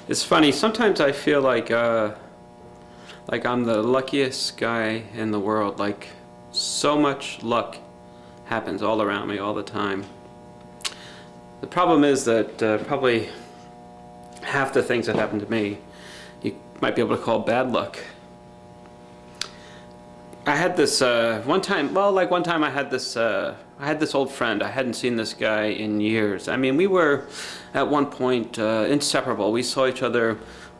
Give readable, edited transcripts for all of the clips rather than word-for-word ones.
It's funny, sometimes I feel like I'm the luckiest guy in the world. Like, so much luck happens all around me all the time. The problem is that probably half the things that happen to me, you might be able to call bad luck. I had this one time I had this old friend. I hadn't seen this guy in years. I mean, we were at one point inseparable. We saw each other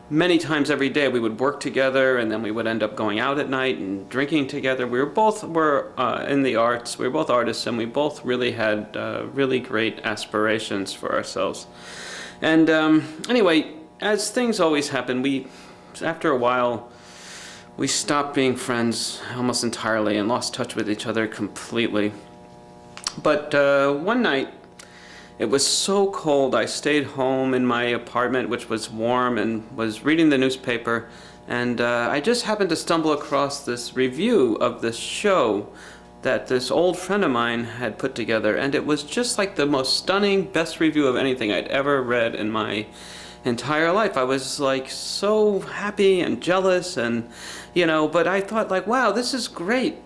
many times every day. We would work together, and then we would end up going out at night and drinking together. We were both in the arts. We were both artists, and we both really had really great aspirations for ourselves. And anyway, as things always happen, after a while, we stopped being friends almost entirely and lost touch with each other completely. But one night, it was so cold, I stayed home in my apartment, which was warm, and was reading the newspaper, and I just happened to stumble across this review of this show that this old friend of mine had put together, and it was just like the most stunning, best review of anything I'd ever read in my entire life. I was like so happy and jealous, and but I thought, like, wow, this is great.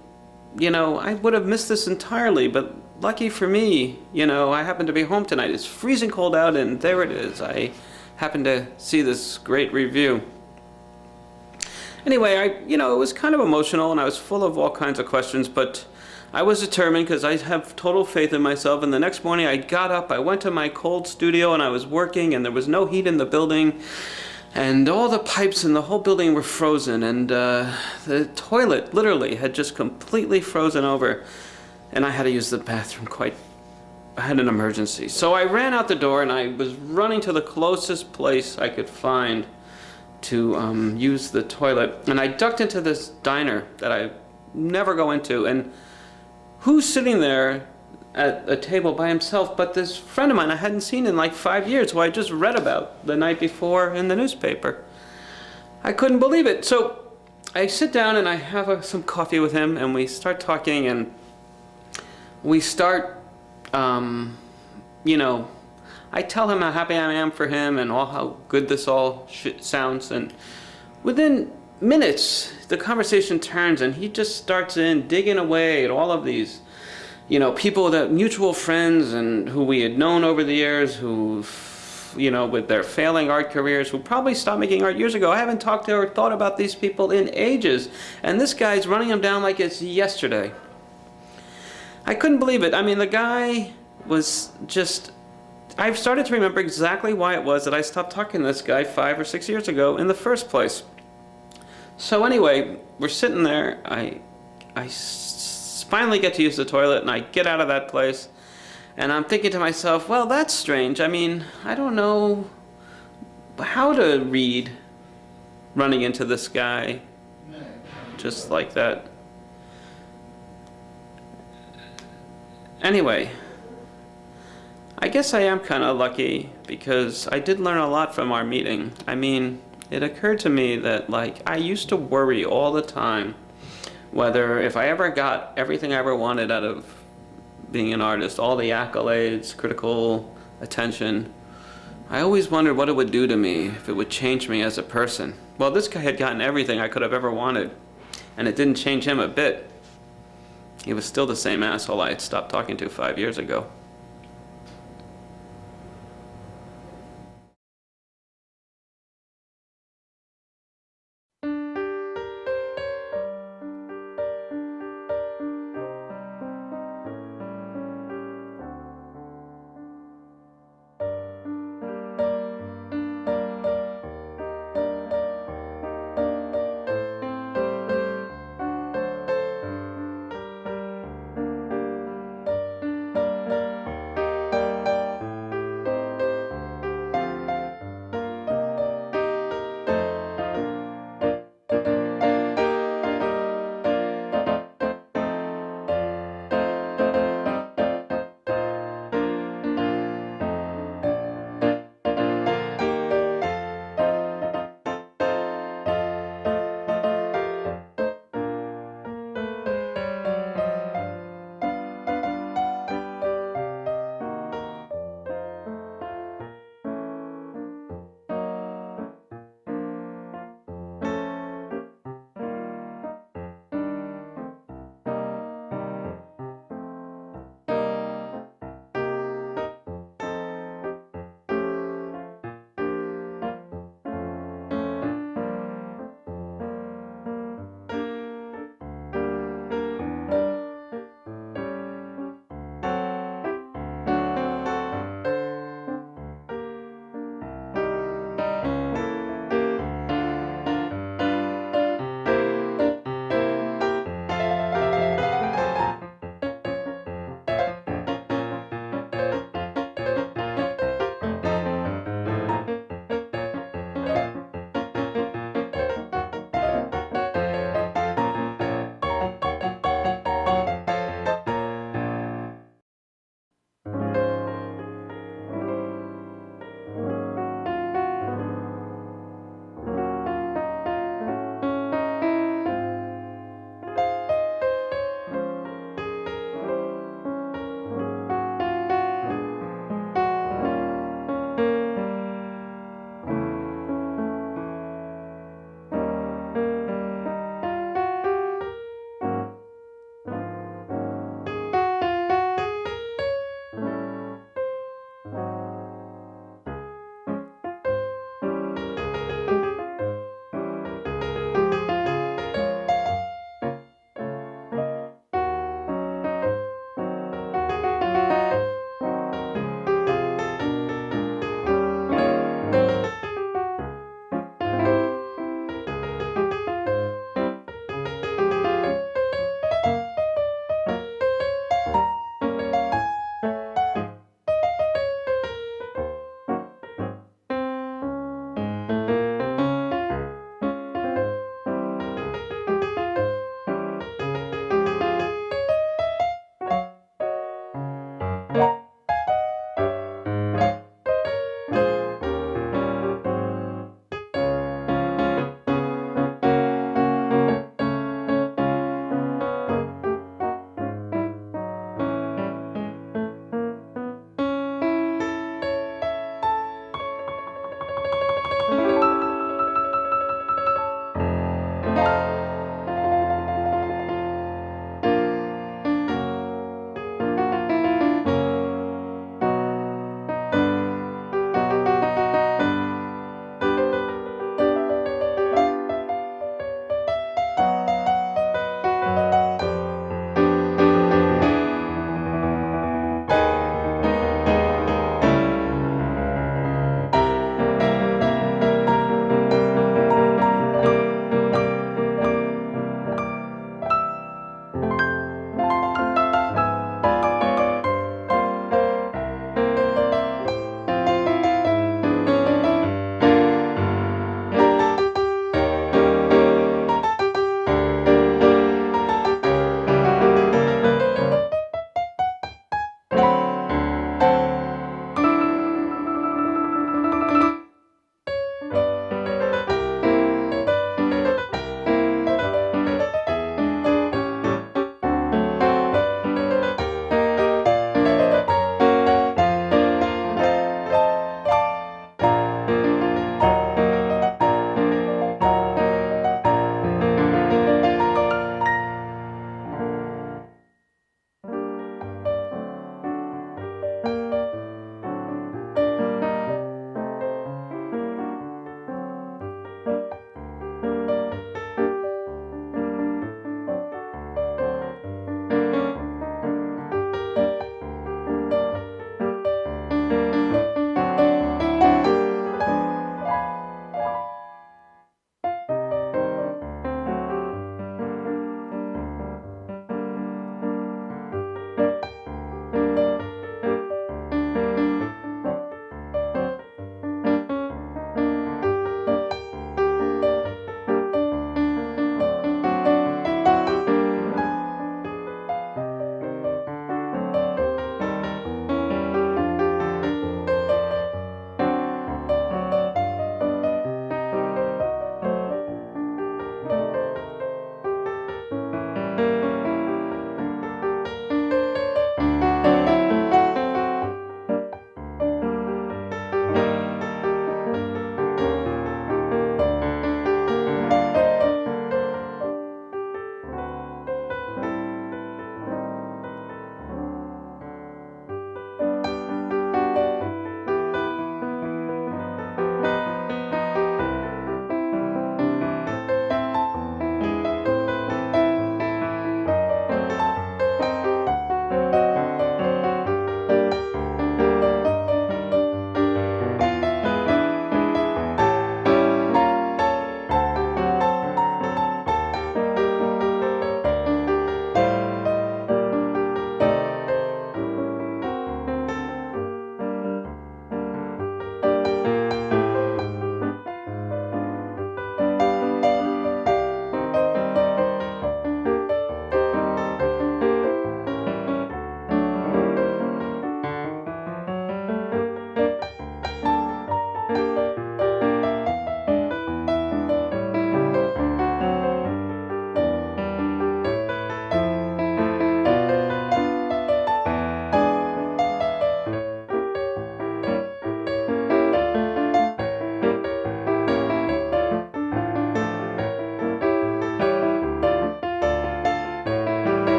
I would have missed this entirely, but lucky for me, I happened to be home tonight. It's freezing cold out, and there it is. I happened to see this great review. Anyway, it was kind of emotional, and I was full of all kinds of questions, but I was determined because I have total faith in myself. And the next morning I got up, I went to my cold studio, and I was working, and there was no heat in the building, and all the pipes in the whole building were frozen, and the toilet literally had just completely frozen over, and I had to use the bathroom I had an emergency. So I ran out the door, and I was running to the closest place I could find to use the toilet, and I ducked into this diner that I never go into, and who's sitting there at a table by himself but this friend of mine I hadn't seen in like 5 years, who I just read about the night before in the newspaper. I couldn't believe it. So I sit down and I have some coffee with him, and we start talking, and we start, I tell him how happy I am for him and how good this all sounds, and within minutes the conversation turns, and he just starts digging away at all of these people, that mutual friends and who we had known over the years, who with their failing art careers, who probably stopped making art years ago. I haven't talked to or thought about these people in ages, and this guy's running them down like it's yesterday. I couldn't believe it. I mean, the guy was just, I've started to remember exactly why it was that I stopped talking to this guy 5 or 6 years ago in the first place. So anyway, we're sitting there, I finally get to use the toilet, and I get out of that place, and I'm thinking to myself, well, that's strange. I mean, I don't know how to read running into this guy just like that. Anyway, I guess I am kind of lucky, because I did learn a lot from our meeting. I mean, it occurred to me that, like, I used to worry all the time whether if I ever got everything I ever wanted out of being an artist, all the accolades, critical attention, I always wondered what it would do to me, if it would change me as a person. Well, this guy had gotten everything I could have ever wanted, and it didn't change him a bit. He was still the same asshole I had stopped talking to 5 years ago.